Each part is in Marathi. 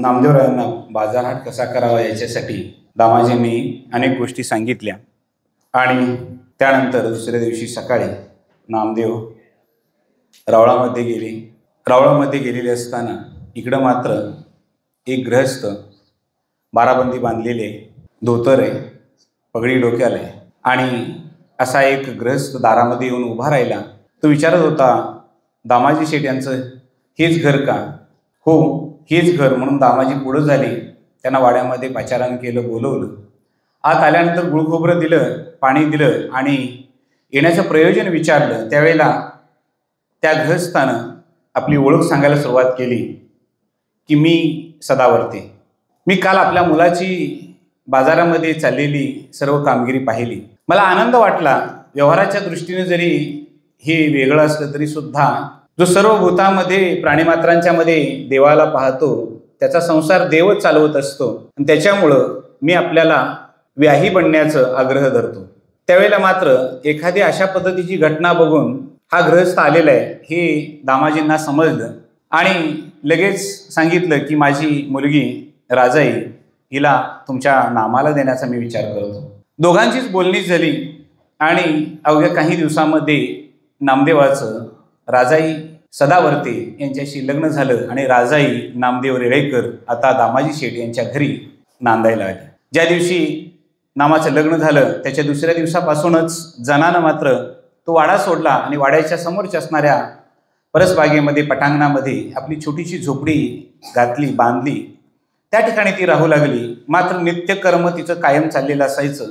नामदेवरायांना बाजारहाट कसा करावा याच्यासाठी दामाजींनी अनेक गोष्टी सांगितल्या आणि त्यानंतर दुसऱ्या दिवशी सकाळी नामदेव रावळामध्ये गेले. रावळामध्ये गेलेले असताना इकडं मात्र एक गृहस्थ बाराबंदी बांधलेले, धोतर आहे, पगडी डोक्याला आहे आणि असा एक गृहस्थ दारामध्ये येऊन उभा राहिला. तो विचारत होता, दामाजी शेठ यांचं हेच घर का? हो, हेच घर. म्हणून दामाजी पुढं झाले, त्यांना वाड्यामध्ये पाचारण केलं, बोलवलं. आत आल्यानंतर गुळखोबरं दिलं, पाणी दिलं आणि येण्याचं प्रयोजन विचारलं. त्यावेळेला त्या गृहस्थानं आपली ओळख सांगायला सुरुवात केली की मी सदावर्ते. मी काल आपल्या मुलाची बाजारामध्ये चाललेली सर्व कामगिरी पाहिली. मला आनंद वाटला. व्यवहाराच्या दृष्टीने जरी हे वेगळं असलं तरी सुद्धा जो सर्व भूतामध्ये प्राणीमात्रांच्या मध्ये देवाला पाहतो त्याचा संसार देवच चालवत असतो आणि त्याच्यामुळं मी आपल्याला व्याही बनण्याचं आग्रह धरतो. त्यावेळेला मात्र एखादी अशा पद्धतीची घटना बघून हा गृहस्थ आलेला आहे हे दामाजींना समजलं आणि लगेच सांगितलं की माझी मुलगी राजाई हिला तुमच्या नामाला देण्याचा मी विचार करतो. दोघांचीच बोलणी झाली आणि अवघ्या काही दिवसामध्ये नामदेवाचं राजाई सदावर्ते यांच्याशी लग्न झालं आणि राजाई नामदेव रेळेकर आता दामाजी शेठ यांच्या घरी नांदायला आले. ज्या दिवशी नामाचं लग्न झालं त्याच्या दुसऱ्या दिवसापासूनच जनानं मात्र तो वाडा सोडला आणि वाड्याच्या समोरच्या असणाऱ्या परसबागेमध्ये पटांगणामध्ये आपली छोटीशी झोपडी घातली, बांधली. त्या ठिकाणी ती राहू लागली. मात्र नित्यकर्म तिचं कायम चाललेलं असायचं,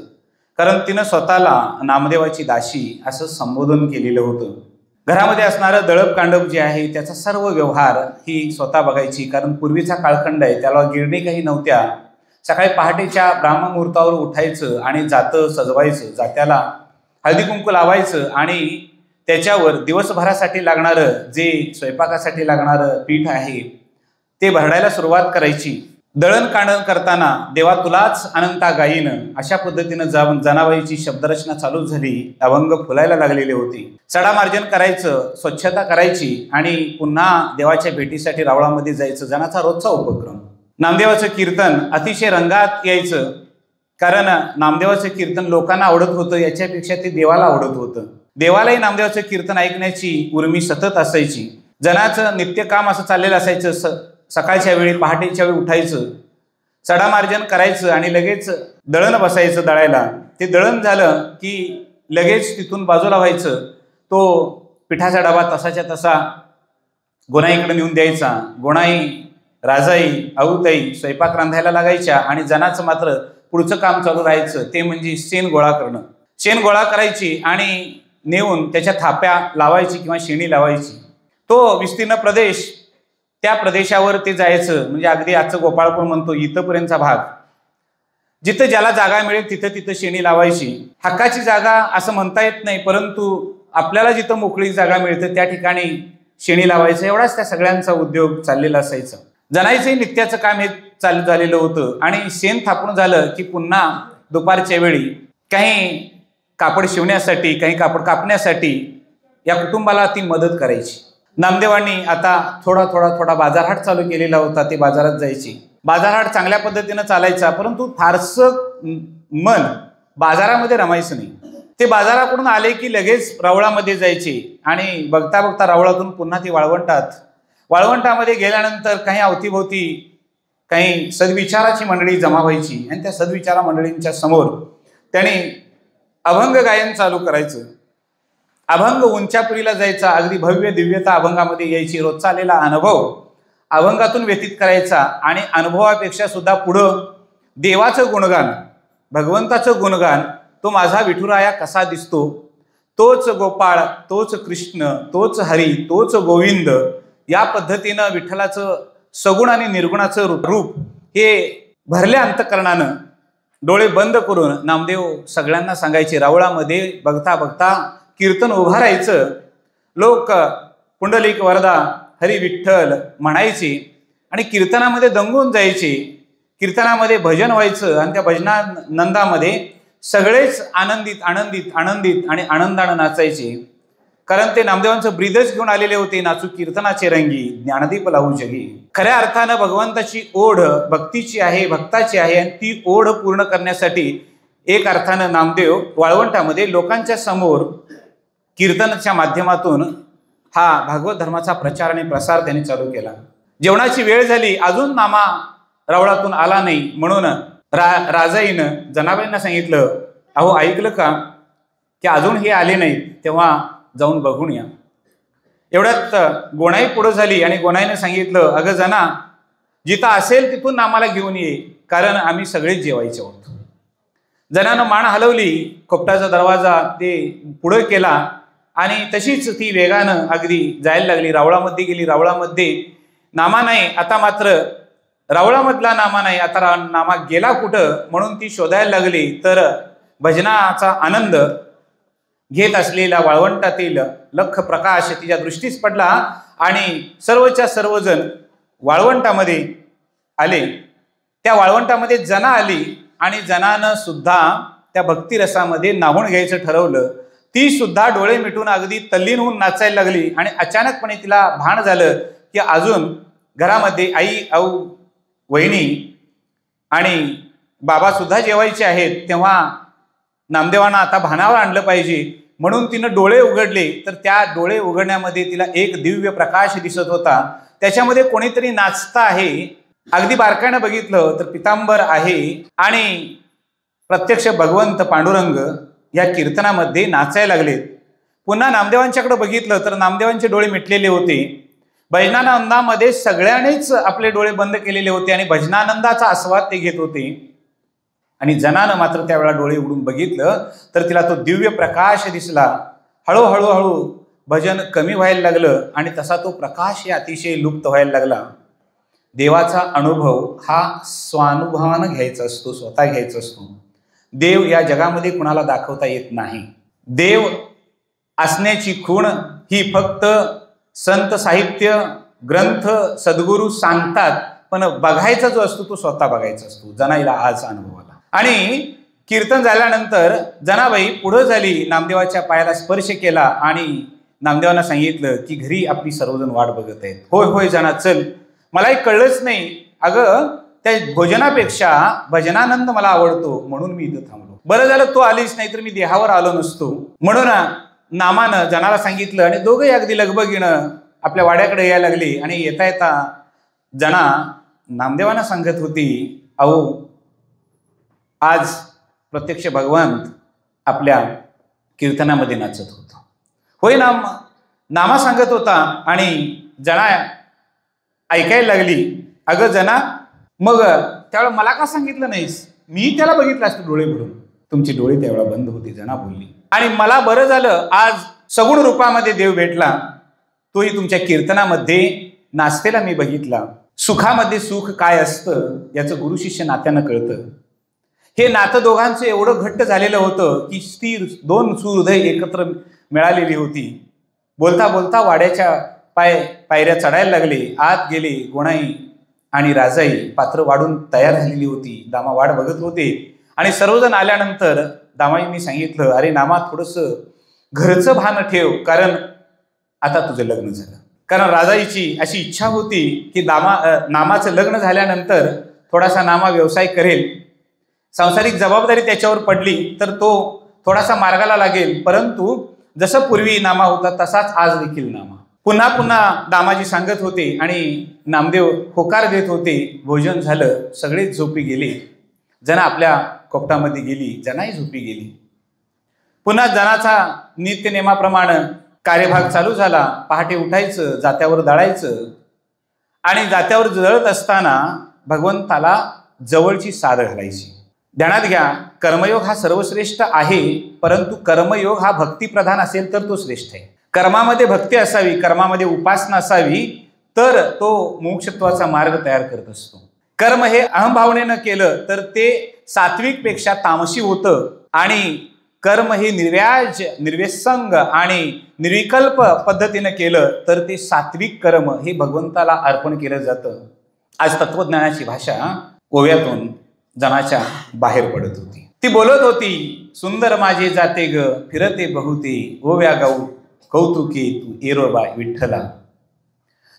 कारण तिनं स्वतःला नामदेवाची दाशी असं संबोधन केलेलं होतं. घरामध्ये असणारं दळप कांडप जे आहे त्याचा सर्व व्यवहार ही स्वतः बघायची, कारण पूर्वीचा काळखंड आहे, त्याला गिरणी काही नव्हत्या. सकाळी पहाटेच्या ब्राह्ममुहूर्तावर उठायचं आणि जातं सजवायचं, जात्याला हळदी कुंकू लावायचं आणि त्याच्यावर दिवसभरासाठी लागणारं जे स्वयंपाकासाठी लागणारं पीठ आहे ते भरडायला सुरुवात करायची. दळण कांडण करताना देवा तुलाच अनंता गायीनं अशा पद्धतीनं जनाबाईची शब्दरचना चालू झाली. अभंग फुलायला लागलेले होते. सडामार्जन करायचं, स्वच्छता करायची आणि पुन्हा देवाच्या भेटीसाठी रावळामध्ये जायचं, जनाचा रोजचा उपक्रम. नामदेवाचं कीर्तन अतिशय रंगात यायचं, कारण नामदेवाचं कीर्तन लोकांना आवडत होतं याच्यापेक्षा ते देवाला आवडत होतं. देवालाही नामदेवाचं कीर्तन ऐकण्याची उर्मी सतत असायची. जनाचं नित्यकाम असं चाललेलं असायचं. सकाळच्या वेळी पहाटेच्या वेळी उठायचं, सडामार्जन करायचं आणि लगेच दळण बसायचं दळायला. ते दळण झालं की लगेच तिथून बाजूला व्हायचं. तो पिठाचा डबा तसाच्या तसा गोणाईकडे नेऊन द्यायचा. गोणाई, राजाई, आऊताई स्वयंपाक रांधायला लागायच्या आणि जनाचं मात्र पुढचं काम चालू राहायचं, ते म्हणजे शेण गोळा करणं. शेण गोळा करायची आणि नेऊन त्याच्या थाप्या लावायची किंवा शेणी लावायची. तो विस्तीर्ण प्रदेश, त्या प्रदेशावर ते जायचं. म्हणजे अगदी आजचं गोपाळपूर म्हणतो इथंपर्यंतचा भाग, जिथं ज्याला जागा मिळेल तिथं तिथं शेणी लावायची. हक्काची जागा असं म्हणता येत नाही, परंतु आपल्याला जिथं मोकळी जागा मिळते त्या ठिकाणी शेणी लावायचं. एवढाच त्या सगळ्यांचा उद्योग चाललेला असायचा. जनाईचंही नित्याचं काम हे चालू झालेलं होतं आणि शेण थापून झालं की पुन्हा दुपारच्या वेळी काही कापड शिवण्यासाठी, काही कापड कापण्यासाठी या कुटुंबाला ती मदत करायची. नामदेवांनी आता थोडा बाजारहाट चालू केलेला होता. ते बाजारात जायची. बाजारहाट चांगल्या पद्धतीनं चालायचा, परंतु फारसं मन बाजारामध्ये रमायचं नाही. ते बाजाराकडून आले की लगेच रावळामध्ये जायचे आणि बघता बघता रावळातून पुन्हा ती वाळवंटामध्ये गेल्यानंतर काही अवतीभोवती काही सद्विचाराची मंडळी जमा व्हायची आणि त्या सद्विचारा मंडळींच्या समोर त्याने अभंग गायन चालू करायचं. अभंग उंचापुरीला जायचा. अगदी भव्य दिव्यता अभंगामध्ये यायची. रोजचा आलेला अनुभव अभंगातून व्यतीत करायचा आणि अनुभवापेक्षा सुद्धा पुढं देवाचं गुणगान, भगवंताचं गुणगान, तो माझा विठुराया कसा दिसतो, तोच गोपाळ, तोच कृष्ण, तोच हरी, तोच गोविंद, या पद्धतीनं विठ्ठलाचं सगुण आणि निर्गुणाचं रूप हे भरल्या अंतकरणानं डोळे बंद करून नामदेव सगळ्यांना सांगायचे. रावळामध्ये बघता बघता कीर्तन उभं राहायचं. लोक पुंडलिक वरदा हरी विठ्ठल म्हणायचे आणि कीर्तनामध्ये दंगून जायचे. कीर्तनामध्ये भजन व्हायचं आणि त्या भजनानंदामध्ये सगळेच आनंदित आनंदित आनंदित आणि आनंदानं नाचायचे. कारण ते नामदेवांचं ब्रीदच घेऊन आलेले होते, नाचू कीर्तनाचे रंगी ज्ञानदीप लावू जगी. खऱ्या अर्थानं भगवंताची ओढ भक्तीची आहे, भक्ताची आहे, आणि ती ओढ पूर्ण करण्यासाठी एक अर्थानं नामदेव वाळवंटामध्ये लोकांच्या समोर कीर्तनाच्या माध्यमातून हा भागवत धर्माचा प्रचार आणि प्रसार त्यांनी चालू केला. जेवणाची वेळ झाली, अजून नामा रावळातून आला नाही, म्हणून राजाईनं जनाबाईंना सांगितलं, अहो ऐकलं का की अजून हे आले नाहीत, तेव्हा जाऊन बघून या. एवढ्यात गोणाई पुढं झाली आणि गोणाईनं सांगितलं, अगं जना, जिथं असेल तिथून नामाला घेऊन ये, कारण आम्ही सगळेच जेवायचे आहोत. जनानं मान हलवली, खोपटाचा दरवाजा ते पुढं केला आणि तशीच ती वेगानं अगदी जायला लागली. रावळामध्ये गेली. रावळामध्ये नामा नाही, आता मात्र रावळामधला नामा नाही, आता नामा गेला कुठं म्हणून ती शोधायला लागली. तर भजनाचा आनंद घेत असलेला वाळवंटातील लख प्रकाश तिच्या दृष्टीस पडला आणि सर्वच्या सर्वजण वाळवंटामध्ये आले. त्या वाळवंटामध्ये जना आली आणि जनानं सुद्धा त्या भक्तिरसामध्ये नाहून घ्यायचं ठरवलं. ती सुद्धा डोळे मिटून अगदी तल्लीन होऊन नाचायला लागली आणि अचानकपणे तिला भान झालं की अजून घरामध्ये आई, आऊ, वहिनी आणि बाबा सुद्धा जेवायचे आहेत, तेव्हा नामदेवांना आता भानावर आणलं पाहिजे. म्हणून तिनं डोळे उघडले, तर त्या डोळे उघडण्यामध्ये तिला एक दिव्य प्रकाश दिसत होता. त्याच्यामध्ये कोणीतरी नाचतं आहे. अगदी बारकाईनं बघितलं तर पितांबर आहे आणि प्रत्यक्ष भगवंत पांडुरंग या कीर्तनामध्ये नाचायला लागलेत. पुन्हा नामदेवांच्याकडे बघितलं तर नामदेवांचे डोळे मिटलेले होते. भजनानंदामध्ये सगळ्यांनीच आपले डोळे बंद केलेले होते आणि भजनानंदाचा आस्वाद ते घेत होते. आणि जनानं मात्र त्यावेळेला डोळे उघडून बघितलं तर तिला तो दिव्य प्रकाश दिसला. हळूहळू हळू भजन कमी व्हायला लागलं आणि तसा तो प्रकाश अतिशय लुप्त व्हायला लागला. देवाचा अनुभव हा स्वानुभवानं घ्यायचा असतो, स्वतः घ्यायचा असतो. देव या जगामध्ये कुणाला दाखवता येत नाही. देव असण्याची खूण ही फक्त संत, साहित्य, ग्रंथ, सद्गुरू सांगतात, पण बघायचा जो असतो तो स्वतः बघायचा असतो. जनाईला आज अनुभव आला. आणि कीर्तन झाल्यानंतर जनाबाई पुढं झाली, नामदेवाच्या पायाला स्पर्श केला आणि नामदेवांना सांगितलं की घरी आपली सर्वजण वाट बघत आहेत. होय होय जना, चल, मलाही कळलंच नाही, अगं त्या भोजनापेक्षा भजनानंद मला आवडतो म्हणून मी इथं थांबलो. बरं झालं तू आलीच, नाही तर मी देहावर आलो नसतो. म्हणून नामानं जनाला सांगितलं आणि दोघंही अगदी लगबगीनं आपल्या वाड्याकडे यायला लागली. आणि येता येता जना नामदेवांना सांगत होती, अहो आज प्रत्यक्ष भगवंत आपल्या कीर्तनामध्ये नाचत होता. होय नामा सांगत होता. आणि जना ऐकायला लागली, अगं जना, मग त्यावेळेला मला का सांगितलं नाहीस? मी त्याला बघितलं असतं डोळे भरून. तुमचे डोळे त्यावेळेला बंद होते, जना बोलली. आणि मला बरं झालं आज सगुण रूपामध्ये देव भेटला, तोही तुमच्या कीर्तनामध्ये नाचतेला मी बघितला. सुखामध्ये सुख काय असतं याचं गुरु शिष्य नात्यानं कळतं. हे नातं दोघांचं एवढं घट्ट झालेलं होतं की स्थिर दोन सुहृदय एकत्र मिळालेली होती. बोलता बोलता वाड्याच्या पायऱ्या चढायला लागले. आत गेले. गोणाई आणि राजाई पात्र वाढून तयार झालेली होती. दामा वाट बघत होते आणि सर्वजण आल्यानंतर दामाईंनी सांगितलं, अरे नामा, थोडंसं घरचं भान ठेव, कारण आता तुझं लग्न झालं. कारण राजाईची अशी इच्छा होती की नामाचं लग्न झाल्यानंतर थोडासा नामा व्यवसाय करेल, सांसारिक जबाबदारी त्याच्यावर पडली तर तो थोडासा मार्गाला लागेल. परंतु जसं पूर्वी नामा होता तसाच आज देखील नामा. पुन्हा पुन्हा दामाजी सांगत होते आणि नामदेव होकार देत होते. भोजन झालं, सगळेच झोपी गेले. जना आपल्या कोपटामध्ये गेली, जनाही झोपी गेली. पुन्हा जनाचा नित्यनेमाप्रमाणे कार्यभाग चालू झाला. पहाटे उठायचं, जात्यावर दळायचं आणि जात्यावर जळत असताना भगवंताला जवळची साद घालायची. ध्यानात घ्या, कर्मयोग हा सर्वश्रेष्ठ आहे, परंतु कर्मयोग हा भक्तिप्रधान असेल तर तो श्रेष्ठ आहे. कर्मामध्ये भक्ती असावी, कर्मामध्ये उपासना असावी, तर तो मोक्षत्वाचा मार्ग तयार करत असतो. कर्म हे अहंभावनेनं केलं तर ते सात्विकपेक्षा तामसी होतं आणि कर्म हे निर्व्याज, निर्व्यसंग आणि निर्विकल्प पद्धतीनं केलं तर ते सात्विक कर्म हे भगवंताला अर्पण केलं जातं. आज तत्वज्ञानाची भाषा ओव्यातून जनाच्या बाहेर पडत होती. ती बोलत होती, सुंदर माझे जाते ग फिरते बहुते, ओव्या गाऊ कौतुके तू एरोबा विठ्ठला.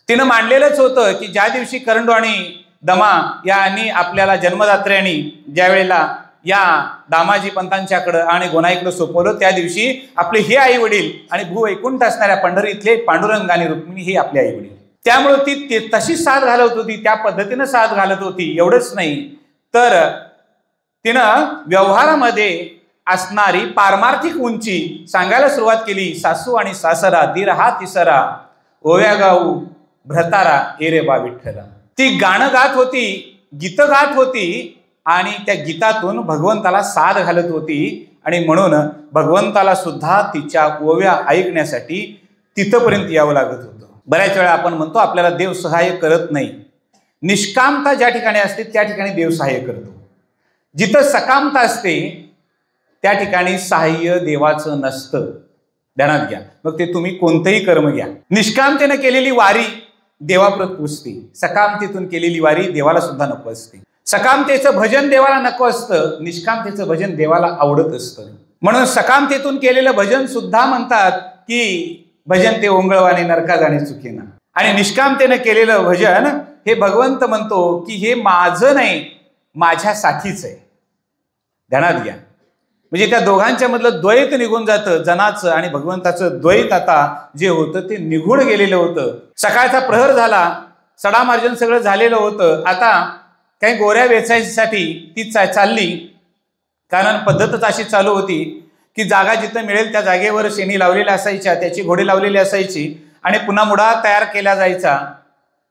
तिनं मांडलेलंच होतं की ज्या दिवशी करंडू आणि दमा यांनी आपल्याला जन्मदात्र्यांनी ज्या वेळेला या दामाजी पंतांच्याकडं आणि गोनाईकडं सोपवलं, त्या दिवशी आपले हे आई वडील आणि भूवैकुंठ असणाऱ्या पंढरीतले पांडुरंग आणि रुक्मिणी हे आपले आई वडील. त्यामुळे ती तशी साथ घालत होती, त्या पद्धतीनं साथ घालत होती. एवढंच नाही तर तिनं व्यवहारामध्ये असणारी पारमार्थिक उंची सांगायला सुरुवात केली. सासू आणि सासरा दीर हा तिसरा, ओव्या गाऊ भ्रतारा एरेबा विठ्ठला. ती गाणं गात होती, गीतं गात होती आणि त्या गीतातून भगवंताला साथ घालत होती. आणि म्हणून भगवंताला सुद्धा तिच्या ओव्या ऐकण्यासाठी तिथपर्यंत यावं लागत होतं. बऱ्याच वेळा आपण म्हणतो आपल्याला देव सहाय्य करत नाही. निष्कामता ज्या ठिकाणी असते त्या ठिकाणी देव सहाय्य करतो. जिथं सकामता असते त्या ठिकाणी सहाय्य देवाचं नसतं. ध्यानात घ्या. मग ते तुम्ही कोणतंही कर्म घ्या. निष्कामतेनं केलेली वारी देवाप्रत पुजते, सकामतेतून केलेली वारी देवाला सुद्धा नको असते. सकामतेचं भजन देवाला नको असतं, निष्कामतेचं भजन देवाला आवडत असतं. म्हणून सकामतेतून केलेलं भजन सुद्धा म्हणतात की भजन ते ओंगळवाने नरका जाणे चुकेना. आणि निष्कामतेनं केलेलं भजन हे भगवंत म्हणतो की हे माझं नाही, माझ्यासाठीच आहे. ध्यानात घ्या. म्हणजे त्या दोघांच्या मधलं द्वैत निघून जातं. जनाचं आणि भगवंताचं द्वैत आता जे होतं ते निघून गेलेलं होतं. सकाळचा प्रहर झाला, सडामार्जन सगळं झालेलं होतं. आता काही गोऱ्या वेचायसाठी ती चालली. कारण पद्धतच अशी चालू होती की जागा जिथं मिळेल त्या जागेवर शेणी लावलेल्या असायच्या, त्याची घोडी लावलेली असायची आणि पुन्हा मुडा तयार केला जायचा.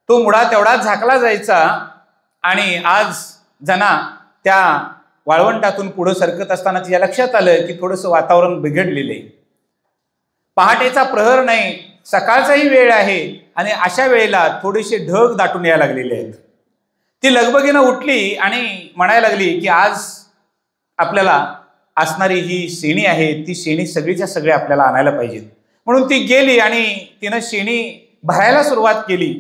तो मुडा तेवढाच झाकला जायचा. आणि आज जना त्या वाळवंटातून पुढं सरकत असताना तिच्या लक्षात आलं की थोडंसं वातावरण बिघडलेलं आहे. पहाटेचा प्रहर नाही, सकाळचाही वेळ आहे आणि अशा वेळेला थोडेसे ढग दाटून यायला लागलेले आहेत. ती लगबगीनं उठली आणि म्हणायला लागली की आज आपल्याला असणारी ही शेणी आहे, ती शेणी सगळीच्या सगळी आपल्याला आणायला पाहिजेत. म्हणून ती गेली आणि तिनं शेणी भरायला सुरुवात केली.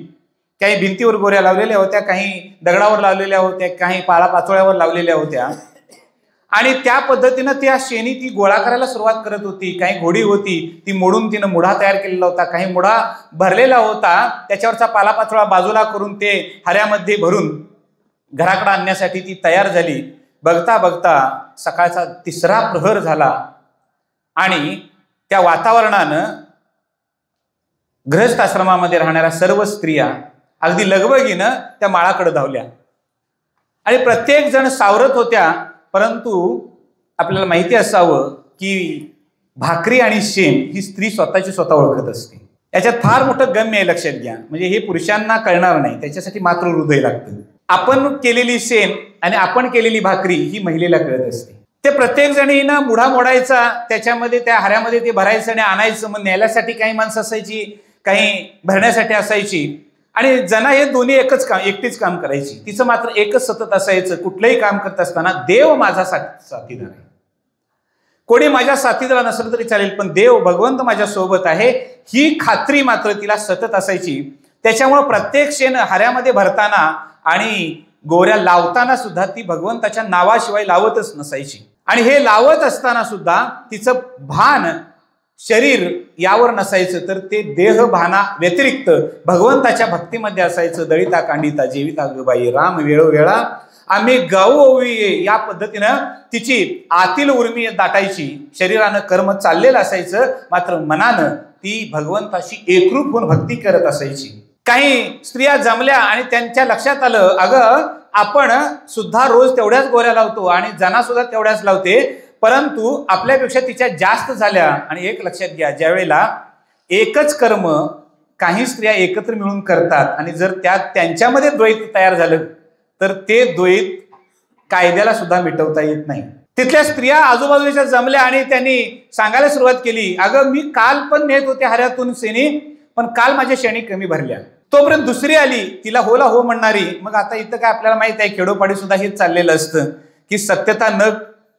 काही भिंतीवर गोऱ्या लावलेल्या होत्या, काही दगडावर लावलेल्या होत्या, काही पाळापाचोळ्यावर लावलेल्या होत्या. आणि त्या पद्धतीनं त्या शेणी ती गोळा करायला सुरुवात करत होती. काही घोडी होती ती मोडून तिनं मुढा तयार केलेला होता, काही मुढा भरलेला होता, त्याच्यावरचा पालापाचोळा बाजूला करून ते हऱ्यामध्ये भरून घराकडे आणण्यासाठी ती तयार झाली. बघता बघता सकाळचा तिसरा प्रहर झाला आणि त्या वातावरणानं गृहस्थ आश्रमामध्ये राहणाऱ्या सर्व स्त्रिया अगदी लगबगीनं त्या माळाकडे धावल्या आणि प्रत्येक जण सावरत होत्या. परंतु आपल्याला माहिती असावं की भाकरी आणि शेण ही स्त्री स्वतःची स्वतः ओळखत असते. याच्यात फार मोठं गम्य आहे, लक्षात घ्या. म्हणजे हे पुरुषांना कळणार नाही, त्याच्यासाठी मात्र हृदय लागतं. आपण केलेली शेण आणि आपण केलेली भाकरी ही महिलेला कळत असते. ते प्रत्येक जणीनं मुढा मोडायचा, त्याच्यामध्ये त्या हऱ्यामध्ये ते भरायचं आणि आणायचं. मग न्यायल्यासाठी काही माणसं असायची, काही भरण्यासाठी असायची. आणि जना हे दोन्ही एकटीच काम करायची. तिचं मात्र एकच सतत असायचं, कुठलंही काम करत असताना देव माझा साथीदार आहे. कोणी माझ्या साथीदार नसलं तरी चालेल, पण देव भगवंत माझ्या सोबत आहे ही खात्री मात्र तिला सतत असायची. त्याच्यामुळे प्रत्येक शेण हऱ्यामध्ये भरताना आणि गोऱ्या लावताना सुद्धा ती भगवंताच्या नावाशिवाय लावतच नसायची. आणि हे लावत असताना सुद्धा तिचं भान शरीर यावर नसायचं, तर ते देह भाना व्यतिरिक्त भगवंताच्या भक्तीमध्ये असायचं. दळिता कांडिता जेविता गबाई राम वेळोवेळा आम्ही गाऊ ओवी, या पद्धतीनं तिची आतील उर्मी दाटायची. शरीरानं कर्म चाललेलं असायचं, मात्र मनानं ती भगवंताशी एकरूप होऊन भक्ती करत असायची. काही स्त्रिया जमल्या आणि त्यांच्या लक्षात आलं, अगं आपण सुद्धा रोज तेवढ्याच गोऱ्या लावतो आणि जना सुद्धा तेवढ्याच लावते, परंतु आपल्यापेक्षा तिच्या जास्त झाल्या. आणि एक लक्षात घ्या, ज्या वेळेला एकच कर्म काही स्त्रिया एकत्र मिळून करतात आणि जर त्यांच्यामध्ये द्वैत तयार झालं तर ते द्वैत कायद्याला सुद्धा मिटवता येत नाही. तिथल्या स्त्रिया आजूबाजूच्या जमल्या आणि त्यांनी सांगायला सुरुवात केली, अगं मी काल पण नेत होते हऱ्यातून शेणी, पण काल माझ्या शेणी कमी भरल्या. तोपर्यंत दुसरी आली, तिला होला हो म्हणणारी. मग आता इथं काय आपल्याला माहित आहे, खेडोपाडी सुद्धा हेच चाललेलं असतं की सत्यता न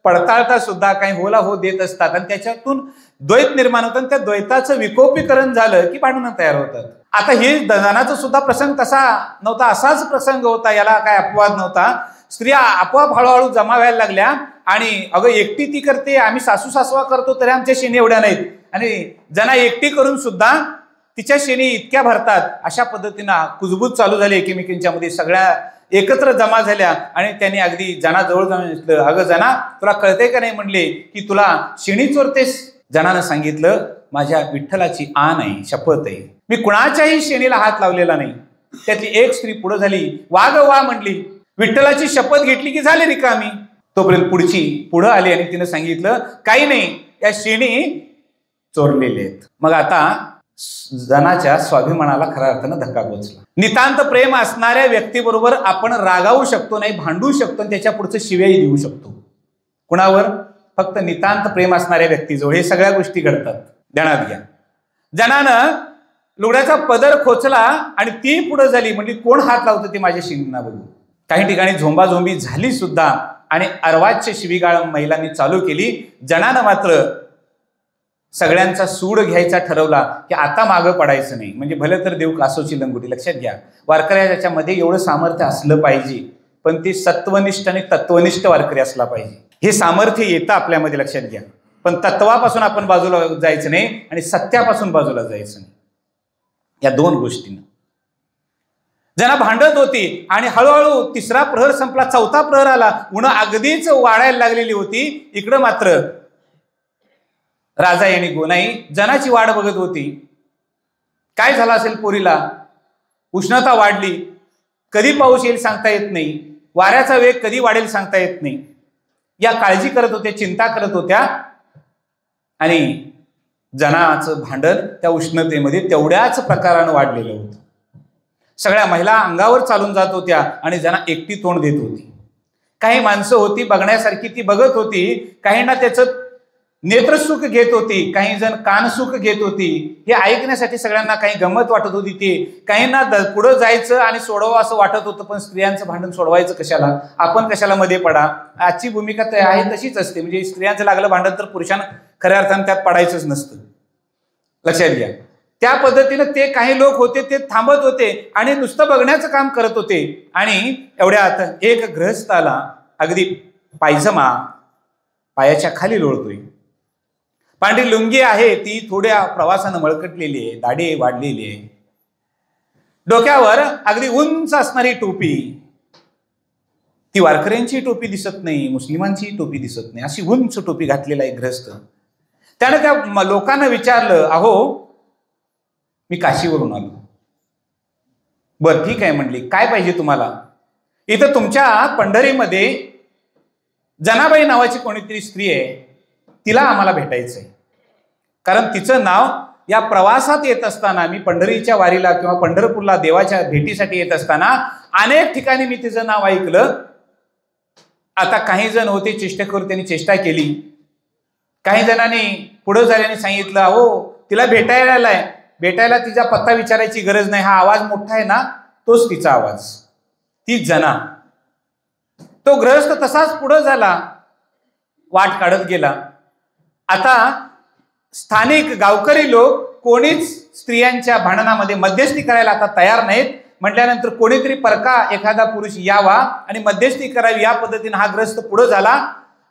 पडताळता सुद्धा काही होला हो देत असतात आणि त्याच्यातून द्वैत निर्माण होतं. त्या द्वैताचं विकोपीकरण झालं की भांडणं तयार होतात. आता हे दनाचा सुद्धा प्रसंग तसा नव्हता, असाच प्रसंग होता, याला काय अपवाद नव्हता. स्त्रिया आपोआप हळूहळू जमा व्हायला लागल्या आणि अगं एकटी ती करते, आम्ही सासू सासवा करतो तरी आमच्या शेणी एवढ्या नाहीत, आणि जना एकटी करून सुद्धा तिच्या शेणी इतक्या भरतात. अशा पद्धतीनं कुजबूज चालू झाली एकमेकींच्या मध्ये, सगळ्या एकत्र जमा झाल्या आणि त्यांनी अगदी जना जवळ जाऊन म्हटलं, अगं जना, तुला कळतंय का नाही म्हणले की तुला शेणी चोरतेस? जनानं सांगितलं, माझ्या विठ्ठलाची आण आहे, शपथ आहे, मी कुणाच्याही शेणीला हात लावलेला नाही. त्यातली एक स्त्री पुढे झाली, वा ग वा म्हणली, विठ्ठलाची शपथ घेतली की झाली रिकामी. तोपर्यंत पुढे आली आणि तिने सांगितलं, काही नाही, या शेणी चोरलेले आहेत. मग आता जनाच्या स्वाभिमानाला खऱ्या अर्थानं धक्का पोचला. नितांत प्रेम असणाऱ्या व्यक्तीबरोबर आपण रागावू शकतो, नाही भांडू शकतो, त्याच्या पुढचं शिव्याही देऊ शकतो. कुणावर? फक्त नितांत प्रेम असणाऱ्या व्यक्तीजवळ हे सगळ्या गोष्टी घडतात. ध्यानात घ्या. जनानं लुगड्याचा पदर खोचला आणि ती पुढे झाली, म्हणजे कोण हात लावतं ते माझ्या शेणींना बघू. काही ठिकाणी झोंबाझोंबी झाली सुद्धा आणि अर्वाच्य शिवीगाळ महिलांनी चालू केली. जनानं मात्र सगळ्यांचा सूड घ्यायचा ठरवला की आता मागं पडायचं नाही, म्हणजे भले तर देऊ कासोची लंगोटी. लक्षात घ्या, वारकऱ्याच्यामध्ये एवढं सामर्थ्य असलं पाहिजे, पण ते सत्वनिष्ठ आणि तत्वनिष्ठ वारकरी असला पाहिजे. हे सामर्थ्य येतं आपल्यामध्ये, लक्षात घ्या. पण तत्वापासून आपण बाजूला जायचं नाही आणि सत्यापासून बाजूला जायचं नाही. या दोन गोष्टींना जना भांडत होती आणि हळूहळू तिसरा प्रहर संपला, चौथा प्रहर आला, उन्ह अगदीच वाढायला लागलेली होती. इकडं मात्र राजा आणि गोनाई जनाची वाट बघत होती. काय झालं असेल पोरीला? उष्णता वाढली, कधी पाऊस येईल सांगता येत नाही, वाऱ्याचा वेग कधी वाढेल सांगता येत नाही. या काळजी करत होत्या, चिंता करत होत्या. आणि जनाचं भांडण त्या उष्णतेमध्ये तेवढ्याच प्रकारानं वाढलेलं होतं. सगळ्या महिला अंगावर चालून जात होत्या आणि जना एकटी तोंड देत होती. काही माणसं होती बघण्यासारखी, ती बघत होती. काहींना त्याचं नेत्रसुख घेत होती, काही जण कानसुख घेत होती. हे ऐकण्यासाठी सगळ्यांना काही गंमत वाटत होती. ते काहींना पुढं जायचं आणि सोडवावं असं वाटत होतं, पण स्त्रियांचं भांडण सोडवायचं कशाला, आपण कशाला मध्ये पडा. आजची भूमिका आहे तशीच असते, म्हणजे स्त्रियांचं लागलं भांडण तर पुरुषांना खऱ्या अर्थानं त्यात पडायचंच नसतं. लक्षात घ्या. त्या पद्धतीनं ते काही लोक होते, ते थांबत होते आणि नुसतं बघण्याचं काम करत होते. आणि एवढ्यात एक गृहस्थ आला, अगदी पायजमा पायाच्या खाली लोळतोय, पांढरी लुंगी आहे, ती थोड्या प्रवासानं मळकटलेली आहे, दाढी वाढलेली आहे, डोक्यावर अगदी उंच असणारी टोपी, ती वारकऱ्यांची टोपी दिसत नाही, मुस्लिमांची टोपी दिसत नाही, अशी उंच टोपी घातलेला एक गृहस्थ. त्याने त्या लोकांना विचारलं, अहो मी काशीवरून आलो. बरं ठीक आहे म्हणली, काय पाहिजे तुम्हाला? इथं तुमच्या पंढरीमध्ये जनाबाई नावाची कोणीतरी स्त्री आहे, तिला आम्हाला भेटायचंय. कारण तिचं नाव या प्रवासात येत असताना, मी पंढरीच्या वारीला किंवा पंढरपूरला देवाच्या भेटीसाठी येत असताना अनेक ठिकाणी मी तिचं नाव ऐकलं. आता काही जण होते चेष्टेखोर, त्यांनी चेष्टा केली. काही जणांनी पुढे झाल्याने सांगितलं, अहो तिला भेटायला तिचा पत्ता विचारायची गरज नाही, हा आवाज मोठा आहे ना, तोच तिचा आवाज, ती जना. तो गृहस्थ तसाच पुढे झाला, वाट काढत गेला. आता स्थानिक गावकरी लोक कोणीच स्त्रियांच्या भांडणामध्ये मध्यस्थी करायला आता तयार नाहीत. म्हटल्यानंतर कोणीतरी परका एखादा पुरुष यावा आणि मध्यस्थी करावी, या पद्धतीने हा ग्रस्त पुढे झाला.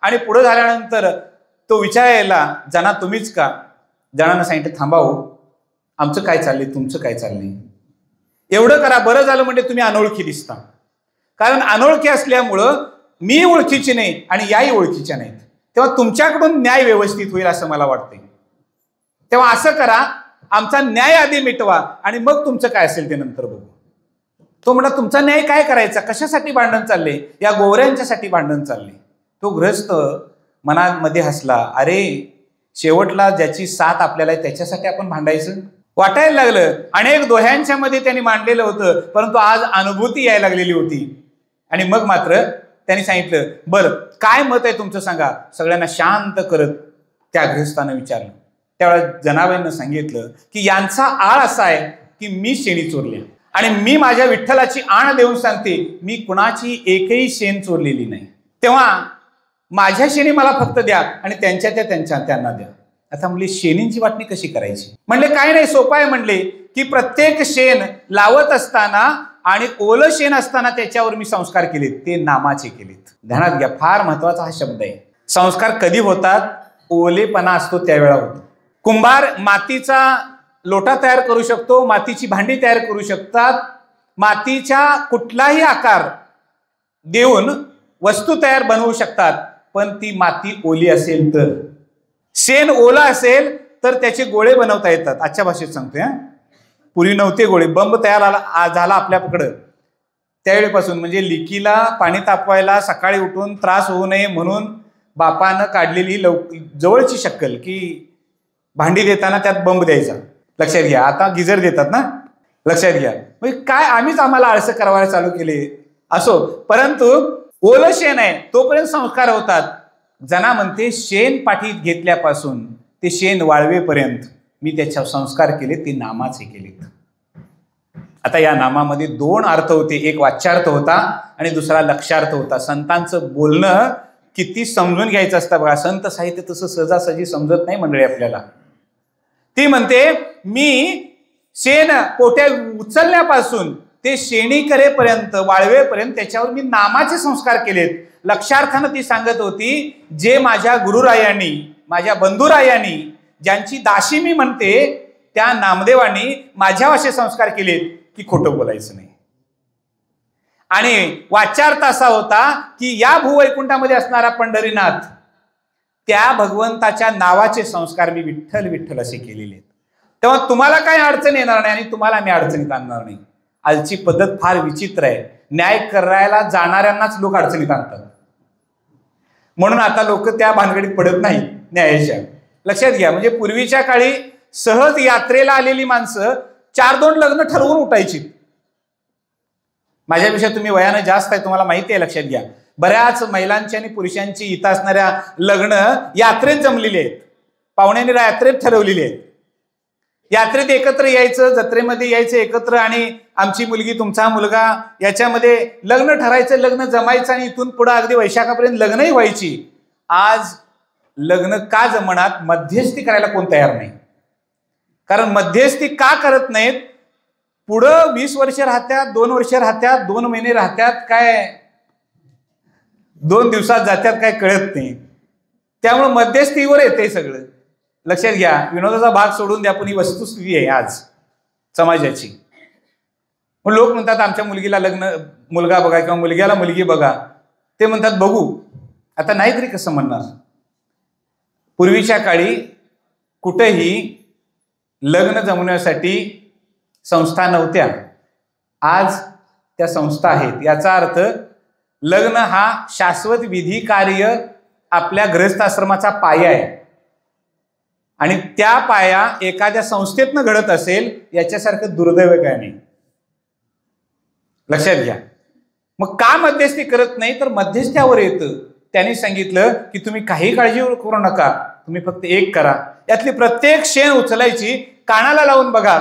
आणि पुढे झाल्यानंतर तो विचारायला, जना तुम्हीच का? जनानं सांगितलं, थांबावं, आमचं काय चाललंय, तुमचं काय चाललंय, एवढं करा. बरं झालं म्हणजे तुम्ही अनोळखी दिसता. कारण अनोळखी असल्यामुळं मी ओळखीची नाही आणि याही ओळखीच्या नाहीत, तेव्हा तुमच्याकडून न्याय व्यवस्थित होईल असं मला वाटतंय. तेव्हा असं करा, आमचा न्याय आधी मिटवा आणि मग तुमचं काय असेल ते नंतर बघू. तो म्हणला, तुमचा न्याय काय करायचा, कशासाठी भांडण चालले? या गोवऱ्यांच्यासाठी भांडण चालले. तो गृहस्थ मनामध्ये हसला, अरे शेवटला ज्याची साथ आपल्याला आहे त्याच्यासाठी आपण भांडायचं? वाटायला लागलं. अनेक दोह्यांच्या मध्ये त्यांनी मांडलेलं होतं, परंतु आज अनुभूती यायला लागलेली होती. आणि मग मात्र त्यांनी सांगितलं, बरं काय मत आहे तुमचं सांगा. सगळ्यांना शांत करत त्या गृहस्थानं विचारलं. त्यावेळेला जनाबाईंना सांगितलं की यांचा आळ असा आहे की मी शेणी चोरल्या आणि मी माझ्या विठ्ठलाची आण देऊन सांगते, मी कुणाची एकही शेण चोरलेली नाही. तेव्हा माझ्या शेणी मला फक्त द्या आणि त्यांना द्या. आता म्हणले, शेणींची वाटणी कशी करायची? म्हणले, काय नाही, सोपं आहे. म्हणले की प्रत्येक शेण लावत असताना आणि ओलं शेण असताना त्याच्यावर मी संस्कार केलेत, ते नामाचे केलेत. ध्यानात घ्या, फार महत्वाचा हा शब्द आहे. संस्कार कधी होतात? ओलेपणा असतो त्यावेळा होतो. कुंभार मातीचा लोटा तयार करू शकतो, मातीची भांडी तयार करू शकतात, मातीच्या कुठलाही आकार देऊन वस्तू तयार बनवू शकतात. पण ती माती ओली असेल तर, शेण ओला असेल तर त्याचे गोळे बनवता येतात. आजच्या भाषेत सांगतोय. पूर्वी नव्हते गोळे. बंब तयार झाला आपल्याकडं त्यावेळेपासून. म्हणजे लिकीला पाणी तापवायला सकाळी उठून त्रास होऊ नये म्हणून बापानं काढलेली जवळची शक्कल की भांडी देताना त्यात बंब द्यायचा. लक्षात घ्या. आता गिजर देतात ना, लक्षात घ्या. म्हणजे काय आम्हाला आळसं करायला चालू केले असो, परंतु ओलं शेण आहे तोपर्यंत संस्कार होतात. जना म्हणते शेण पाठीत घेतल्यापासून ते शेण वाळवेपर्यंत मी त्याच्या संस्कार केले, ते नामाचे केलेत. आता या नामामध्ये दोन अर्थ होते. एक वाच्यार्थ होता आणि दुसरा लक्षार्थ होता. संतांचं बोलणं किती समजून घ्यायचं असतं बघा. संत साहित्य तसं सहजासहजी समजत नाही मंडळी आपल्याला. ती म्हणते मी शेण पोट्या उचलण्यापासून ते शेणी करेपर्यंत, वाळवेपर्यंत त्याच्यावर मी नामाचे संस्कार केलेत. लक्षार्थानं ती सांगत होती, जे माझ्या गुरुरायांनी, माझ्या बंधुरायांनी, ज्यांची दाशी मी म्हणते, त्या नामदेवांनी माझ्यावर असे संस्कार केलेत की खोटं बोलायचं नाही. आणि वाच्यार्थ असा होता की या भूवैकुंठामध्ये असणारा पंढरीनाथ, त्या भगवंताच्या नावाचे संस्कार मी विठ्ठल विठ्ठल असे केलेले आहेत. तेव्हा तुम्हाला काही अडचण येणार नाही आणि तुम्हाला मी अडचणीत आणणार नाही. आजची पद्धत फार विचित्र आहे. न्याय करायला जाणाऱ्यांनाच लोक अडचणीत आणतात. म्हणून आता लोक त्या भानगडीत पडत नाही न्यायाच्या. लक्षात घ्या. म्हणजे पूर्वीच्या काळी सहज यात्रेला आलेली माणसं 4-2 लग्न ठरवून उठायची. माझ्यापेक्षा तुम्ही वयानं जास्त आहे, तुम्हाला माहिती आहे. लक्षात घ्या. बऱ्याच महिलांची आणि पुरुषांची इथं असणाऱ्या लग्न यात्रेत जमलेली आहेत. पाहुण्यांनी यात्रेत ठरवलेली आहेत. यात्रेत एकत्र यायचं, जत्रेमध्ये यायचं एकत्र, आणि आमची मुलगी तुमचा मुलगा याच्यामध्ये लग्न ठरायचं, लग्न जमायचं आणि इथून पुढे अगदी वैशाखापर्यंत लग्नही व्हायची. आज लग्न का जमणार? मध्यस्थी करायला कोण तयार नाही. कारण मध्यस्थी का करत नाहीत? पुढं 20 वर्ष राहत्यात, 2 वर्ष राहत्यात, 2 महिने राहत्यात, काय 2 दिवसात जात्यात, काय कळत नाही. त्यामुळे मध्यस्थीवर येते सगळं. लक्षात घ्या. विनोदाचा भाग सोडून द्या, पण ही वस्तुस्थिती आहे आज समाजाची. मग लोक म्हणतात आमच्या मुलगीला मुलगा बघा किंवा मुलग्याला मुलगी बघा. ते म्हणतात बघू. आता नाही तरी कसं म्हणणार? पूर्वीच्या काळी कुठेही लग्न जमवण्यासाठी संस्था नव्हत्या. आज त्या संस्था आहेत. याचा अर्थ लग्न हा शाश्वत विधी कार्य आपल्या गृहस्थाश्रमाचा पाया आहे. आणि त्या पाया एखाद्या संस्थेतनं घडत असेल याच्यासारखं दुर्दैव काय नाही. लक्षात घ्या. मग का मध्यस्थी करत नाही? तर मध्यस्थ्यावर येतं. त्यांनी सांगितलं की तुम्ही काही काळजी करू नका, तुम्ही फक्त एक करा. यातली प्रत्येक शेण उचलायची, कानाला लावून बघा.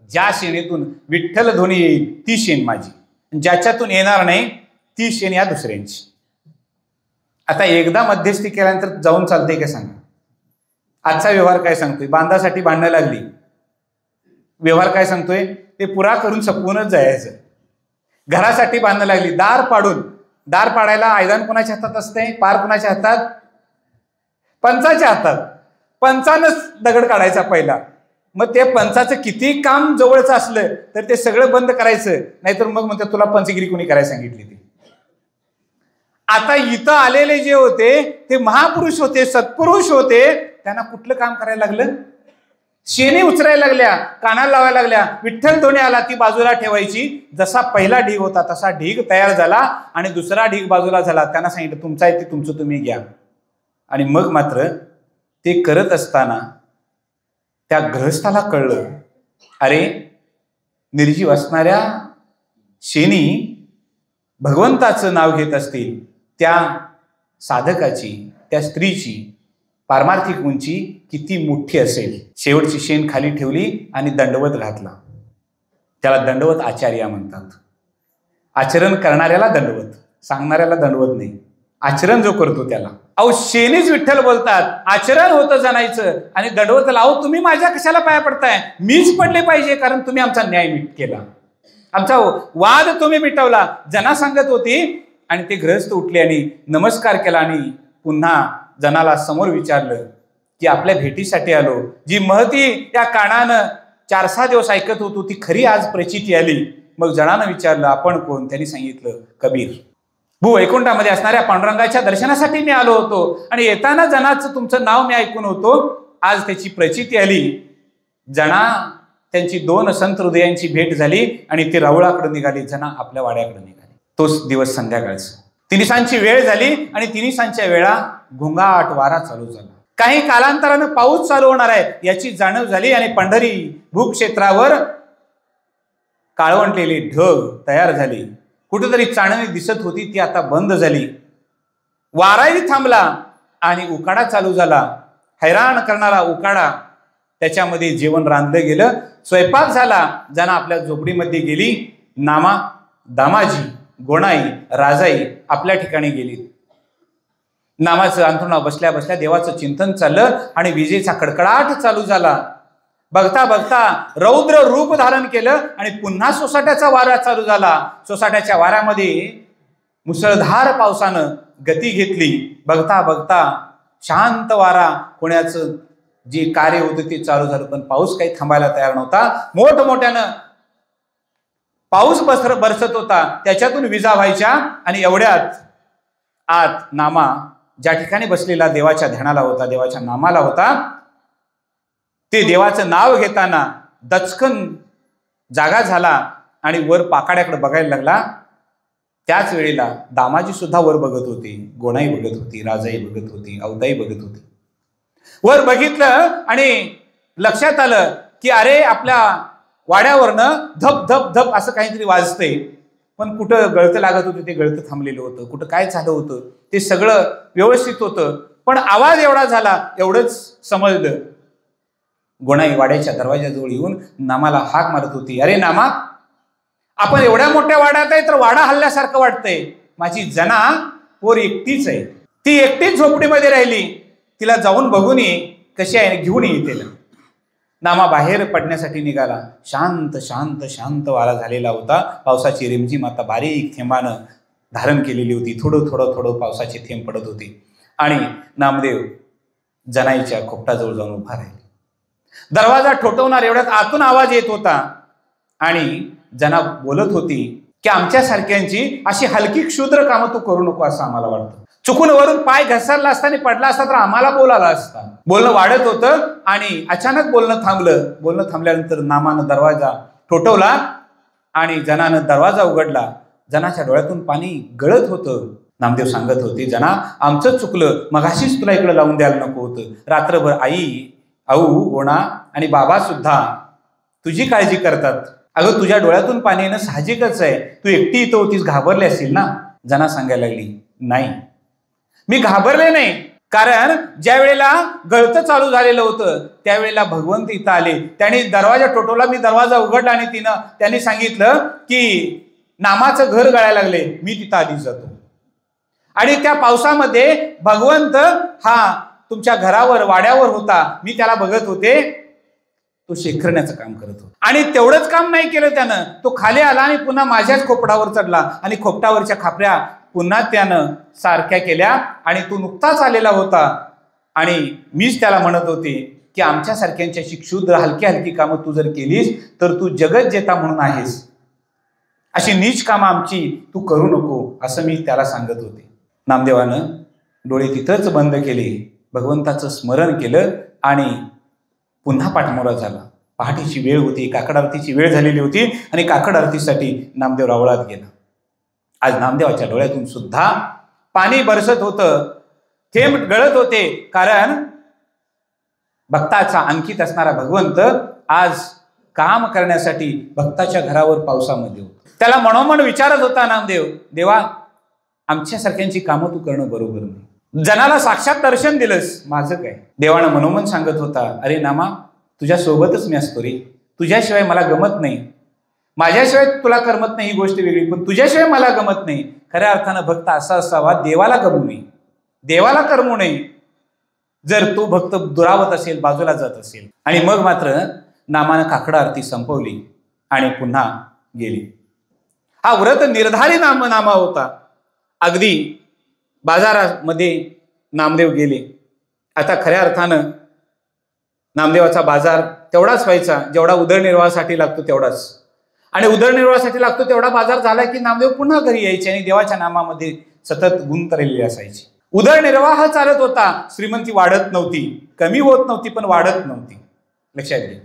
ज्या शेणीतून विठ्ठल ध्वनी येईल ती शेण माझी, ज्याच्यातून येणार नाही ती शेण या दुसऱ्यांची. आता एकदा मध्यस्थी केल्यानंतर जाऊन चालते का सांगा? आजचा व्यवहार काय सांगतोय? बांधासाठी भांडणं लागली, व्यवहार काय सांगतोय? ते पुरा करून संपवूनच जायचं. घरासाठी भांडणं लागली, दार पाडायला आयदान कोणाच्या हातात असते? पार कोणाच्या हातात? पंचाच्या हातात. पंचानंच दगड काढायचा पहिला. मग ते पंचाचं किती काम जवळचं असलं तर ते सगळं बंद करायचं, नाहीतर मग म्हणतात तुला पंचगिरी कोणी करायला सांगितली ती. आता इथं आलेले जे होते ते महापुरुष होते, सत्पुरुष होते. त्यांना कुठलं काम करायला लागलं? शेणी उचलायला लागल्या, कानाला लावायला लागल्या. विठ्ठल ध्वनी आला ती बाजूला ठेवायची. जसा पहिला ढीग होता तसा ढीग तयार झाला आणि दुसरा ढीग बाजूला झाला. त्यांना सांगितलं तुमचा आहे ते तुमचं तुम्ही घ्या. आणि मग मात्र ते करत असताना त्या गृहस्थाला कळलं, अरे निर्जीव असणाऱ्या शेणी भगवंताचं नाव घेत असतील, त्या साधकाची, त्या स्त्रीची पारमार्थिक उंची किती मोठी असेल. शेवटची शेण खाली ठेवली आणि दंडवत घातला. त्याला दंडवत आचार्य म्हणतात. आचरण करणाऱ्याला दंडवत, सांगणाऱ्याला दंडवत नाही. आचरण जो करतो त्याला. अहो शेणीच विठ्ठल बोलतात. आचरण होतं जाणायचं आणि दंडवत लावू. तुम्ही माझ्या कशाला पाया पडताय? मीच पडले पाहिजे, कारण तुम्ही आमचा न्याय केला, आमचा वाद तुम्ही मिटवला. जना सांगत होती आणि ते गृहस्थ उठले आणि नमस्कार केला आणि पुन्हा जनाला समोर विचारलं की आपल्या भेटीसाठी आलो. जी महती या कानानं 4-6 दिवस ऐकत होतो ती खरी आज प्रचिती आली. मग जणानं विचारलं, आपण कोण? त्यांनी सांगितलं, कबीर. वैकुंठामध्ये असणाऱ्या पांडुरंगाच्या दर्शनासाठी मी आलो होतो आणि येताना जनाचं तुमचं नाव मी ऐकून होतो. आज त्याची प्रचिती आली. जना त्यांची 2 संत हृदयांची भेट झाली आणि ते रावळाकडे निघाली. जना आपल्या वाड्याकडे निघाली. तोच दिवस संध्याकाळचा 3 वेळ झाली आणि 3 वेळा घोंगाट वारा चालू झाला. काही कालांतरानं पाऊस चालू होणार आहे याची जाणीव झाली आणि पंढरी भूक्षेत्रावर काळवंटलेली ढग तयार झाली. कुठेतरी चांदणी दिसत होती, ती आता बंद झाली. वाराही थांबला आणि उकाडा चालू झाला. हैराण करणारा उकाडा. त्याच्यामध्ये जेवण रांधलं गेलं, स्वयंपाक झाला. जना आपल्या झोपडीमध्ये गेली. नामा, दामाजी, गोणाई, राजाई आपल्या ठिकाणी गेली. नामाचं अंथरुणावर बसल्या बसल्या देवाचं चिंतन चाललं आणि विजेचा कडकडाट चालू झाला. बघता बघता रौद्र रूप धारण केलं आणि पुन्हा सोसाट्याचा वारा चालू झाला. सोसाट्याच्या वाऱ्यामध्ये मुसळधार पावसानं गती घेतली. बघता बघता शांत वारा होण्याचं जे कार्य होतं ते चालू झालं, पण पाऊस काही थांबायला तयार नव्हता. मोठमोठ्यानं पाऊस बरसत होता, त्याच्यातून विजा व्हायच्या. आणि एवढ्यात आत नामा ज्या ठिकाणी बसलेला देवाच्या ध्यानाला होता, देवाच्या नामाला होता, ते देवाचं नाव घेताना दचकन जागा झाला आणि वर पाकाड्याकडे बघायला लागला. त्याच वेळेला दामाजी सुद्धा वर बघत होती, गोणाई बघत होती, राजाई बघत होती, अवताई बघत होती. वर बघितलं आणि लक्षात आलं की अरे आपल्या वाड्यावरनं धप धप धप असं काहीतरी वाजतंय. पण कुठं गळतं लागत होतं ते गळतं थांबलेलं होतं, कुठं काय झालं होतं ते सगळं व्यवस्थित होतं, पण आवाज एवढा झाला एवढंच समजलं. गोणाई वाड्याच्या दरवाजाजवळ येऊन नामाला हाक मारत होती, अरे नामा, आपण एवढ्या मोठ्या वाड्यात आहे तर वाडा हल्ल्यासारखं वाटतंय. माझी जना पोर एकटीच आहे, ती एकटीच झोपडीमध्ये राहिली, तिला जाऊन बघून ये कशी आहे, घेऊन ये तिला. नामा बाहेर पडण्यासाठी निघाला. शांत शांत शांत वारा झालेला होता. पावसाची रिमझिम आता बारीक थेंबानं धारण केलेली होती. थोडं थोडं थोडं पावसाचे थेंब पडत होते आणि नामदेव जनाईच्या खोपटाजवळ जाऊन उभा राहिले. दरवाजा ठोठवणार एवढ्यात आतून आवाज येत होता आणि जना बोलत होती की आमच्यासारख्यांची अशी हलकी क्षुद्र कामं तू करू नको असं आम्हाला वाटतं. चुकून वरून पाय घसरला असता आणि पडला असता तर आम्हाला बोलायला असता. बोलणं वाढत होतं आणि अचानक बोलणं थांबलं. बोलणं थांबल्यानंतर नामानं दरवाजा ठोठवला आणि जनानं दरवाजा उघडला. जनाच्या डोळ्यातून पाणी गळत होतं. नामदेव सांगत होते, जना आमचं चुकलं, मगाशीच तुला इकडे लावून द्यायला नको होतं. रात्रभर आई, आऊ, गोणा आणि बाबा सुद्धा तुझी काळजी करतात. अगं तुझ्या डोळ्यातून पाणी येणं साहजिकच आहे, तू एकटी इथं होतीस, घाबरली असेल ना. जना सांगायला लागली, नाही मी घाबरले नाही, कारण ज्या वेळेला गळतं चालू झालेलं होतं त्यावेळेला भगवंत इथं आले, त्यांनी दरवाजा टोटवला, मी दरवाजा उघडला आणि त्यांनी सांगितलं की नामाचं घर गळायला लागले, मी तिथं आधी जातो. आणि त्या पावसामध्ये भगवंत हा तुमच्या घरावर वाड्यावर होता, मी त्याला बघत होते, तो शेखरण्याचं काम करत होता. आणि तेवढंच काम नाही केलं त्यानं, तो खाली आला आणि पुन्हा माझ्याच खोपटावर चढला आणि खोपटावरच्या खापऱ्या पुन्हा त्यानं सारख्या केल्या. आणि तो नुकताच आलेला होता आणि मीच त्याला म्हणत होते की आमच्यासारख्यांची क्षुद्र हलकी हलकी कामं तू जर केलीस तर तू जगत जेता म्हणून आहेस, अशी नीच कामं आमची तू करू नको, असं मी त्याला सांगत होते. नामदेवानं डोळे तिथंच बंद केले, भगवंताचं स्मरण केलं आणि पुन्हा पाठमोरा झाला. पहाटेची वेळ होती, काकड आरतीची वेळ झालेली होती आणि काकड आरतीसाठी नामदेव रावळात गेला. आज नामदेवाच्या डोळ्यातून सुद्धा पाणी बरसत होतं, थेंब गळत होते, कारण भक्ताचा अंकित असणारा भगवंत आज काम करण्यासाठी भक्ताच्या घरावर पावसामध्ये होता. त्याला मनोमन विचारत होता नामदेव, देवा आमच्यासारख्यांची कामं तू करणं बरोबर नाही. जनाला साक्षात दर्शन दिलंस, माझं काय. देवानं मनोमन सांगत होता, अरे नामा तुझ्या सोबतच मी असतो रे, तुझ्याशिवाय मला गमत नाही, माझ्याशिवाय तुला करमत नाही ही गोष्ट वेगळी, पण तुझ्याशिवाय मला गमत नाही. खऱ्या अर्थानं भक्त असा असावा, देवाला गमू नये, देवाला करमू नये. जर तो भक्त दुरावत असेल, बाजूला जात असेल. आणि मग मात्र नामानं काकड आरती संपवली आणि पुन्हा गेली. हा व्रत निर्धारी नामा होता. अगदी बाजारामध्ये नामदेव गेले. आता खऱ्या अर्थानं नामदेवाचा बाजार तेवढाच व्हायचा जेवढा उदरनिर्वाहासाठी लागतो तेवढाच, आणि उदरनिर्वाहासाठी लागतो तेवढा बाजार झाला की नामदेव पुन्हा घरी यायचे आणि देवाच्या नामामध्ये सतत गुंतलेली असायची. उदरनिर्वाह चालत होता, श्रीमंती वाढत नव्हती, कमी होत नव्हती, पण वाढत नव्हती. लक्षात घ्या,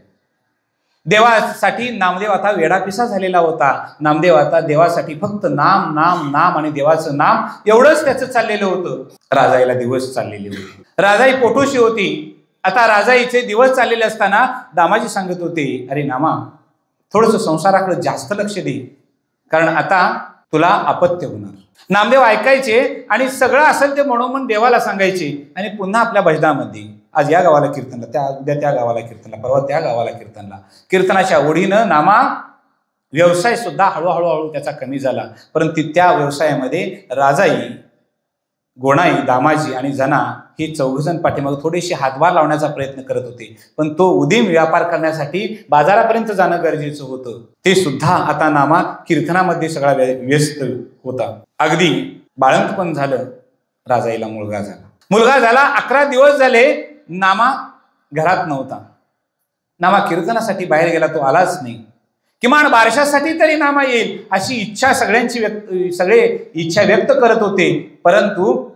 देवासाठी नामदेव आता वेडापिसा झालेला होता. नामदेव आता देवासाठी फक्त नाम नाम नाम आणि देवाचं नाम एवढंच त्याचं चाललेलं होतं. राजाईला दिवस चाललेले होते, राजाई पोटोशी होती. आता राजाईचे दिवस चाललेले असताना दामाजी सांगत होते, अरे नामा, थोडंसं संसाराकडे जास्त लक्ष दे, कारण आता तुला अपत्य होणार. नामदेव ऐकायचे आणि सगळं असेल ते मनोमन देवाला सांगायचे आणि पुन्हा आपल्या भजनामध्ये आज या गावाला कीर्तनला, त्या उद्या त्या गावाला कीर्तनला, परवा त्या गावाला कीर्तनला, कीर्तनाच्या ओढीनं नामा व्यवसाय सुद्धा हळूहळू त्याचा कमी झाला. परंतु त्या व्यवसायामध्ये राजाई, गोणाई, दामाजी आणि जना हे चौघजण पाठीमागे थोडेसे हातभार लावण्याचा प्रयत्न करत होते. पण तो उदीम व्यापार करण्यासाठी बाजारापर्यंत जाणं गरजेचं होतं. ते सुद्धा आता नामा कीर्तनामध्ये सगळा व्यस्त होता. अगदी बाळंतपण झालं. राजाईला मुलगा झाला. 11 दिवस झाले नामा घरात नव्हता. नामा कीर्तनासाठी बाहेर गेला, तो आलाच नाही. किमान बारशासाठी तरी नामा येईल अशी इच्छा सगळे इच्छा व्यक्त करत होते. परंतु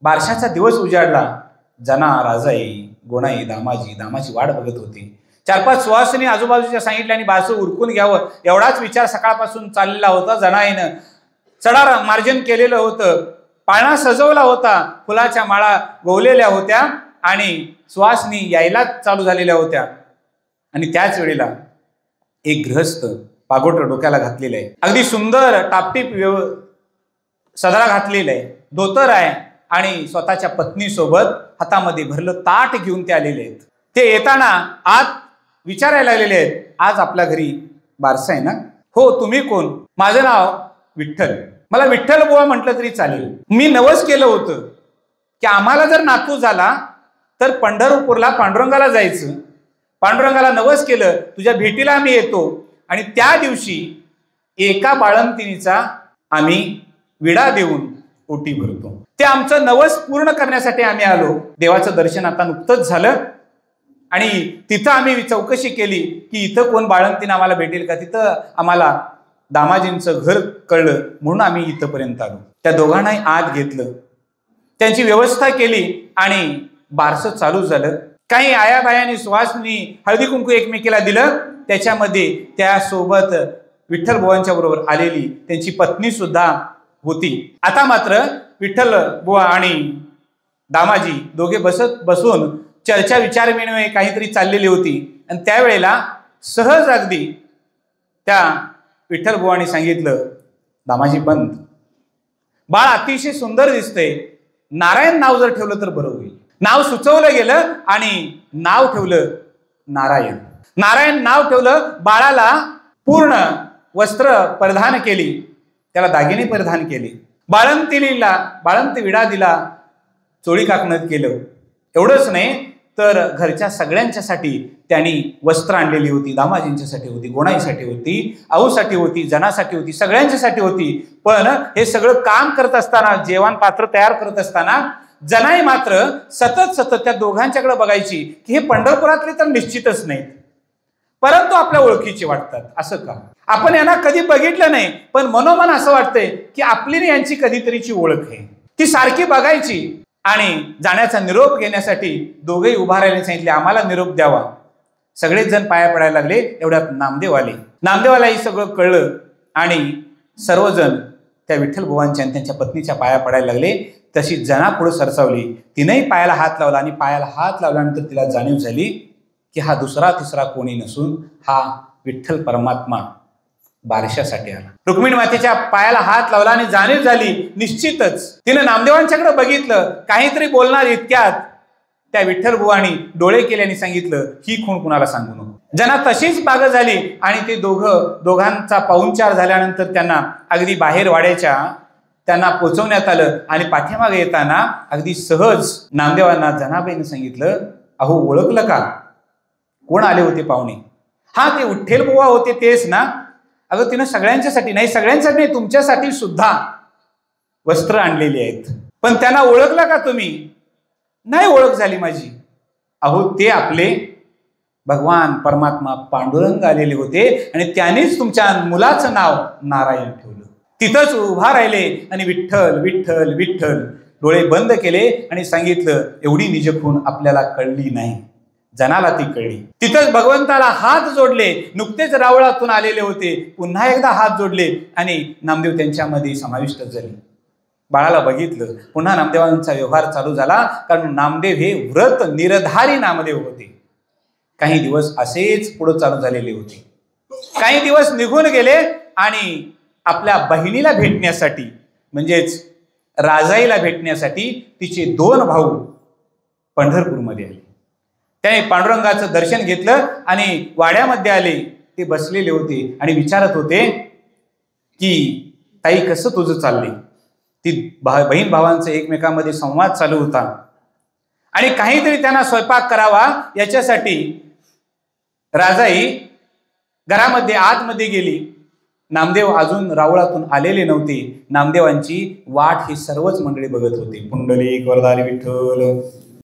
बारशाचा दिवस उजाडला. जना, राजाई, गोणाई, दामाची वाट बघत होते. 4-5 सुवासिनी आजूबाजूच्या सांगितल्या आणि बारसं उरकून घ्यावं एवढाच विचार सकाळपासून चाललेला होता. जनाईनं चढार मार्जन केलेलं होतं, पाळणा सजवला होता, फुलाच्या माळा गोवलेल्या होत्या आणि सुवासिनी यायला चालू झालेल्या होत्या. आणि त्याच वेळेला एक गृहस्थ पागोट डोक्याला घातलेलं आहे, अगदी सुंदर टापटीप सदरा घातलेला आहे, धोतर आहे आणि स्वतःच्या पत्नीसोबत हातामध्ये भरलं ताट घेऊन ते आलेले आहेत. ते येताना आत विचारायला लागलेले आहेत, आज आपल्या घरी बारसा आहे ना? हो. तुम्ही कोण? माझं नाव विठ्ठल. मला विठ्ठल बुवा म्हटलं तरी चालेल. मी नवस केलं होतं की आम्हाला जर नातू झाला तर पंढरपूरला पांडुरंगाला जायचं. पांडुरंगाला नवस केलं, तुझ्या भेटीला आम्ही येतो आणि त्या दिवशी एका बाळंतिणीचा आम्ही विडा देऊन ओटी भरतो. ते आमचं नवस पूर्ण करण्यासाठी आम्ही आलो. देवाचं दर्शन आता नुकतंच झालं आणि तिथं आम्ही चौकशी केली की इथं कोण बाळंतीण आम्हाला भेटेल का. तिथं आम्हाला दामाजींचं घर कळलं, म्हणून आम्ही इथंपर्यंत आलो. त्या दोघांनाही आत घेतलं, त्यांची व्यवस्था केली आणि बारसं चालू झालं. काही आयाबायांनी सुवासिनी हळदी कुंकू एकमेकीला दिलं. त्याच्यामध्ये त्यासोबत विठ्ठल बुवांच्या बरोबर आलेली त्यांची पत्नी सुद्धा होती. आता मात्र विठ्ठल बुवा आणि दामाजी दोघे बसून चर्चा विचारविनिमय काहीतरी चाललेली होती. आणि त्यावेळेला सहज अगदी त्या विठ्ठल बुवांनी सांगितलं, दामाजी पंत, बाळ अतिशय सुंदर दिसतंय, नारायण नाव जर ठेवलं तर बरं होईल. नाव सुचवलं गेलं आणि नाव ठेवलं नारायण. नारायण नाव ठेवलं. बाळाला पूर्ण वस्त्र परिधान केली, त्याला दागिने परिधान केले. बाळंती विडा दिला, चोळी काकणत केलं. एवढंच नाही तर घरच्या सगळ्यांच्यासाठी त्यांनी वस्त्र आणलेली होती. दामाजींच्यासाठी होती, गोणाईसाठी होती, आऊसाठी होती, जनासाठी होती, सगळ्यांच्यासाठी होती. पण हे सगळं काम करत असताना, जेवण पात्र तयार करत असताना जनाई मात्र सतत त्या दोघांच्याकडे बघायची की हे पंढरपुरातले तर निश्चितच नाहीत, परंतु आपल्या ओळखीचे वाटतात. असं का? आपण यांना कधी बघितलं नाही, पण मनोमन असं वाटतंय की आपली यांची कधीतरीची ओळख आहे. ती सारखी बघायची आणि जाण्याचा निरोप घेण्यासाठी दोघेही उभा राहायला सांगितले, आम्हाला निरोप द्यावा. सगळेच जण पाया पडायला लागले. एवढ्यात नामदेवाला हे सगळं कळलं आणि सर्वजण त्या विठ्ठल बुवांच्या आणि त्यांच्या पत्नीच्या पाया पडायला लागले. तशी जना पुढे सरसावली. तिनेही पायाला हात लावला आणि पायाला हात लावल्यानंतर तिला जाणीव झाली की हा दुसरा तिसरा कोणी नसून हा विठ्ठल परमात्मा बारशासाठी आला. रुक्मिणी मातेच्या पायाला हात लावला आणि जाणीव झाली निश्चितच. तिने नामदेवांच्याकडे बघितलं. काहीतरी बोलणार इतक्यात त्या विठ्ठल बुवांनी डोळे केले आणि सांगितलं, ही खूण कुणाला सांगू नको. जना तशीच पागं झाली आणि ते दोघांचा पाहुणचार झाल्यानंतर त्यांना अगदी बाहेर वाड्याच्या त्यांना पोचवण्यात आलं. आणि पाठीमागे येताना अगदी सहज नामदेवांना जनाबाईने सांगितलं, अहो ओळखलं का? कोण आले होते पाहुणे? हा, ते विठ्ठल बुवा होते तेच ना? अगं तिनं सगळ्यांच्यासाठी नाही, तुमच्यासाठी सुद्धा वस्त्र आणलेली आहेत. पण त्यांना ओळखलं का तुम्ही? नाही ओळख झाली माझी. अहो ते आपले भगवान परमात्मा पांडुरंग आलेले होते आणि त्यानेच तुमच्या मुलाचं नाव नारायण ठेवलं. तिथंच उभा राहिले आणि विठ्ठल विठ्ठल विठ्ठल डोळे बंद केले आणि सांगितलं, एवढी निज खूण आपल्याला कळली नाही, जनाला ती कळली. तिथंच भगवंताला हात जोडले. नुकतेच रावळातून आलेले होते, पुन्हा एकदा हात जोडले आणि नामदेव त्यांच्यामध्ये समाविष्ट झाले. बाळाला बघितलं, पुन्हा नामदेवांचा व्यवहार चालू झाला. कारण नामदेव हे व्रत निरधारी नामदेव होते. काही दिवस असेच पुढे चालू झालेले होते. काही दिवस निघून गेले आणि आपल्या बहिणीला भेटण्यासाठी म्हणजेच राजाईला भेटण्यासाठी तिचे 2 भाऊ पंढरपूरमध्ये आले. त्याने पांडुरंगाचं दर्शन घेतलं आणि वाड्यामध्ये आले. ते बसलेले होते आणि विचारत होते की ताई कसं तुझं चाललंय. ती बहीण भावांचा एकमेकांमध्ये संवाद चालू होता आणि काहीतरी त्यांना स्वयंपाक करावा याच्यासाठी राजाई घरामध्ये आतमध्ये गेली. नामदेव अजून रावळातून आलेले नव्हते. नामदेवांची वाट ही सर्वच मंडळी बघत होती. पुंडलिक वरदारी विठ्ठल.